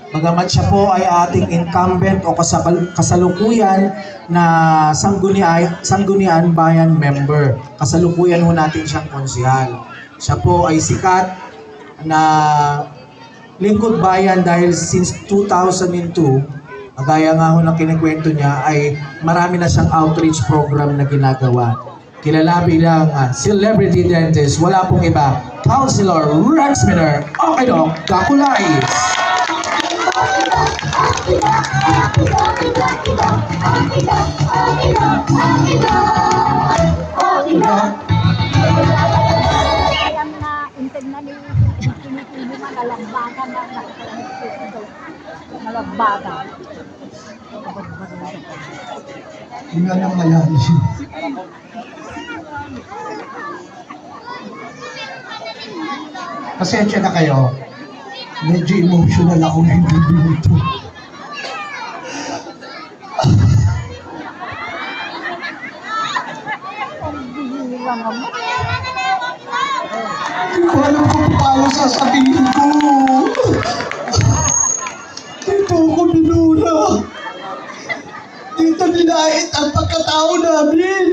Bagamat siya po ay ating incumbent o kasalukuyan na Sangguniang Bayan member. Kasalukuyan ho natin siyang konsihal. Siya po ay sikat na lingkod bayan dahil since 2002, gaya nga ho ng kinikwento niya, ay marami na siyang outreach program na ginagawa. Kilala bilang celebrity dentist, wala pong iba, Councilor Rex Miner, Okidok Kakulais. Alam na integnan ni pinipili mga kalagbagan na kalagbagan. Yun nga nang malalim. Pasensya na kayo. Medyo emotional ako hindi dito. Hindi ko alam kung paano sasabihin ko. Dito ako binula. Dito nilait ang pagkatao namin.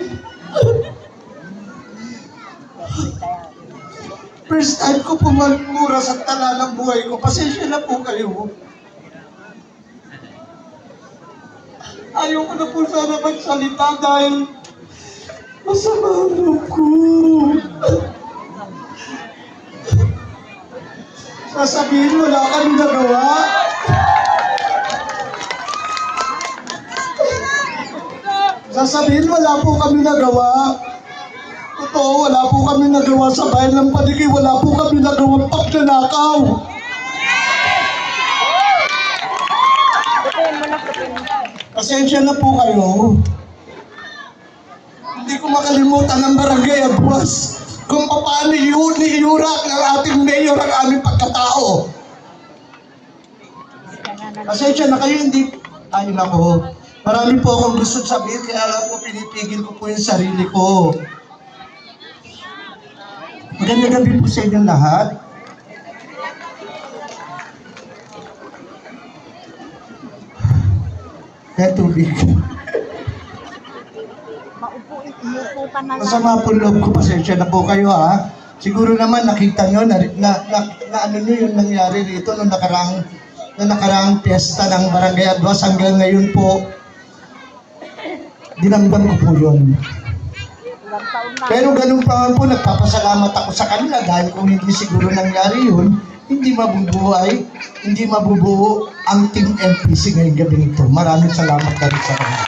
First time ko po magmura sa tala ng buhay ko. Pasensya na po kayo. Ayaw ko na po sana magsalita dahil masama ang loob ko. Sasabihin wala kami nagawa. Sasabihin wala po kami nagawa. Totoo, wala po kami nagawa sa bayan ng Paniki. Wala po kami nagawang pagnanakaw. Pasensya na po kayo. Hindi ko makalimutan ang barangay Abuas kung paano niiurak ng ating mayor ang aming pagkatao. Pasensya na kayo, hindi. Ay, nako. Marami po akong gusto sabihin, kaya lang po pinipigil ko po yung sarili ko. Magandang gabi po sa inyong lahat. Kaya tubig. Umupo ka na lang. Masama po loob ko, pasensya na po kayo ha. Siguro naman nakita nyo na ano nyo yung nangyari dito nung nakaraang piyesta ng Barangay Adwas hanggang ngayon po. Dinamdam ko po yun. Ilang taon na. Pero ganun pa man po, nagpapasalamat ako sa kanila dahil kung hindi siguro nangyari yun, hindi mabubuo ang Team NPC ngayong gabi nito. Maraming salamat na rin sa kanila.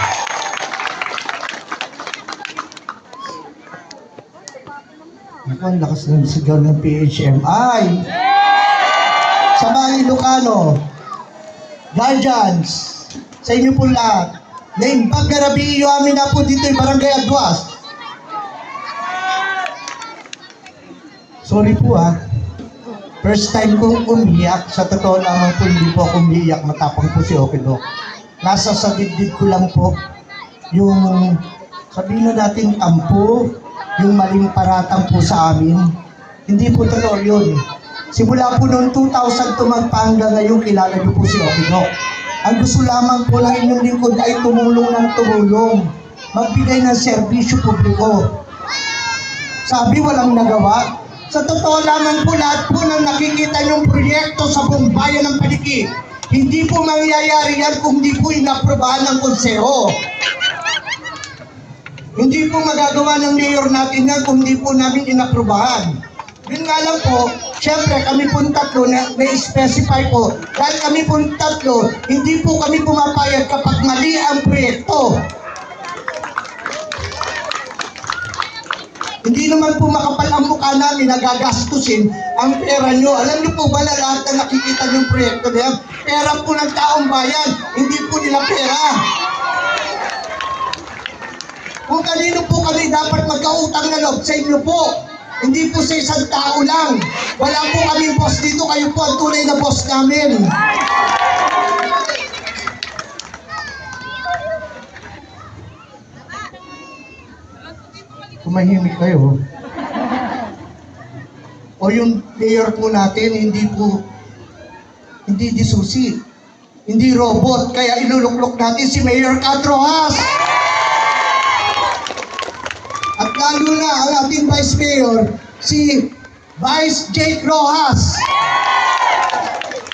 Ako, ang lakas ng sigaw ng PHMI. Sa mga Ilocano, guardians, sa inyo po lahat, naimbag na rabi iyo amin na po dito yung Barangay Adwas. Sorry po ha. First time kong umiyak, sa totoo lamang po hindi po ako umiyak, matapang po si Okidok. Nasa sa dibdib ko lang po yung sabihin na natin tampo, yung maling paratang po sa amin. Hindi po totoo yun. Simula po noong 2000 tumagpahanggang ngayon, kilala niyo po si Okidok. Ang gusto lamang po ng inyong lingkod ay tumulong ng tumulong. Magbigay ng serbisyo publiko. Sabi walang nagawa. Sa totoo lamang po, lahat po ng nakikita niyong proyekto sa buong bayan ng Paniki, hindi po mangyayari yan kung hindi po inaprobahan ng konseho. Hindi po magagawa ng mayor natin yan kung hindi po namin inaprobahan. Yun nga lang po, syempre kami pong tatlo na may-specify po, dahil kami pong tatlo, hindi po kami pumapayag kapag mali ang proyekto. Hindi naman po makapal ang mukha namin na gagastusin ang pera nyo. Alam nyo po ba na lahat na nakikita yung proyekto na yan? Pera po ng taong bayan, hindi po nila pera. Kung kanino po kami dapat magkautang na loob, sa inyo po. Hindi po sa isang tao lang. Wala po kaming boss dito, kayo po ang tunay na boss namin. Tumahimik kayo. O yung mayor po natin, hindi disusi. hindi robot. Kaya iluluklok natin si Mayor Kat Rojas. At lalo na ang ating Vice Mayor, si Vice Jake Rojas.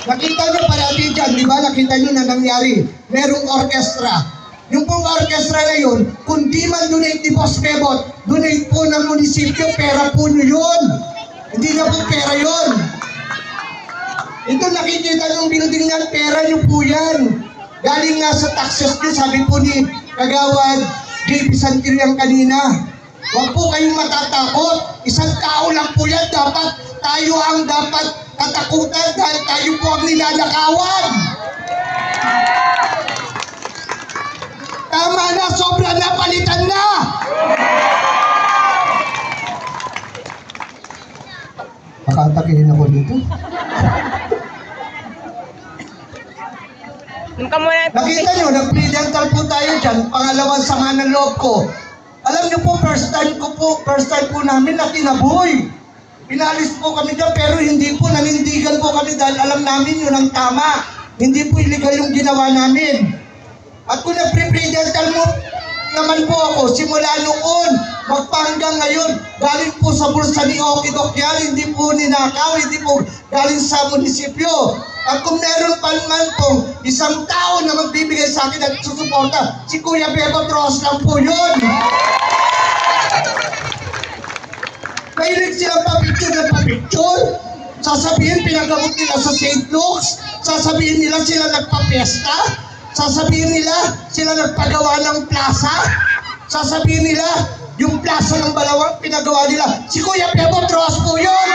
Nakita nyo parati dyan, di ba? Nakita nyo na nangyari. Merong orkestra. Yung pong orkestra na yun, kung di man donate ni Boss Bebot, donate po ng munisipyo, pera po nyo yun. Hindi na po pera yun. Ito nakikita yung building niyan, pera nyo po yan. Galing nga sa taxes nyo, sabi po ni Kagawad JP Santillan kanina. Huwag po kayong matatakot. Isang tao lang po yan. Dapat tayo ang dapat katakutan dahil tayo po ang nilalakawan. Tama na, sobra na, palitan na! Makatakihin ako dito. Nakita nyo, nag-pre-dental po tayo dyan, pangalawang sama ng loob ko. Alam nyo po, first time po namin na tinaboy. Pinalis po kami dyan, pero hindi po, nanindigan po kami dahil alam namin yun ang tama. Hindi po illegal yung ginawa namin. At kung nag-pre-dental mo naman po ako, simula noon, magpahanggang ngayon, galing po sa bulsa ni Okidok yan, hindi po ninakaw, hindi po galing sa munisipyo. At kung meron pa man pong isang tao na magbibigay sa akin at susuporta, si Kuya Bebot Rojas lang po yun. Mahilig silang papicture na papicture. Sasabihin pinagamot nila sa St. Luke's. Sasabihin nila sila nagpapiesta. Sasabihin nila sila nagpagawa ng plaza. Sasabihin nila yung plaza ng Balawang pinagawa nila. Si Kuya Bebot Rojas po yun.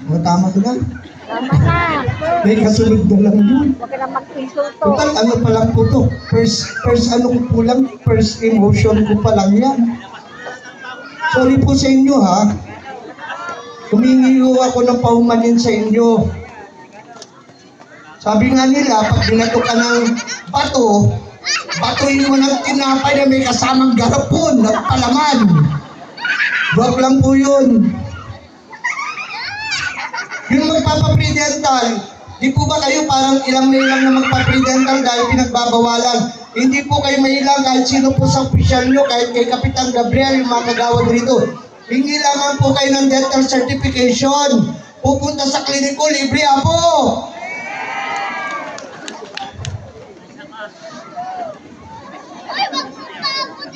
O, tama ko na. Tama na. May kasunod na lang yun. Huwag ka na mag-insulto. Total, ano pa lang po to? First ano ko po lang, first emotion ko pa lang yan. Sorry po sa inyo ha. Humingi ho ako ng paumanin sa inyo. Sabi nga nila, pag binato ka ng bato, batuin mo ng tinapay na may kasamang garapon at palaman. Joke lang po yun. Yung magpapa-pre-dental, di po ba kayo parang ilang na ilang na magpa-pre-dental dahil pinagbabawalan? Hindi po kayo mahilang kahit sino po sa opisyal nyo, kahit kay Kapitan Gabriel, yung mga kagawad rito. Hindi lamang po kayo ng dental certification. Pupunta sa kliniko, libre po.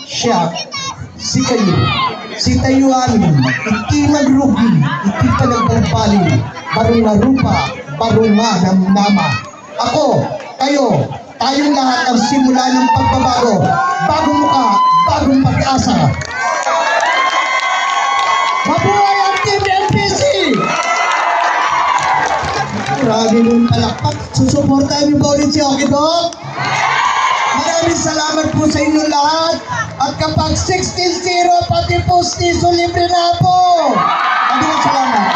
Siya, si kayo, si tayo amin, iti magrugi, iti panagbarbali, barong na rupa, barong ng nama. Ako, kayo, tayong lahat ang simula ng pagbabago, bagong muka, bagong pag-asa. Mabuhay ang Team NPC! Marami nung palakpak, susuportahan niyo ba ulit si Okidok? Maraming salamat po sa inyo lahat. At kapag 16-0, pati postiso libre na po. Maraming salamat.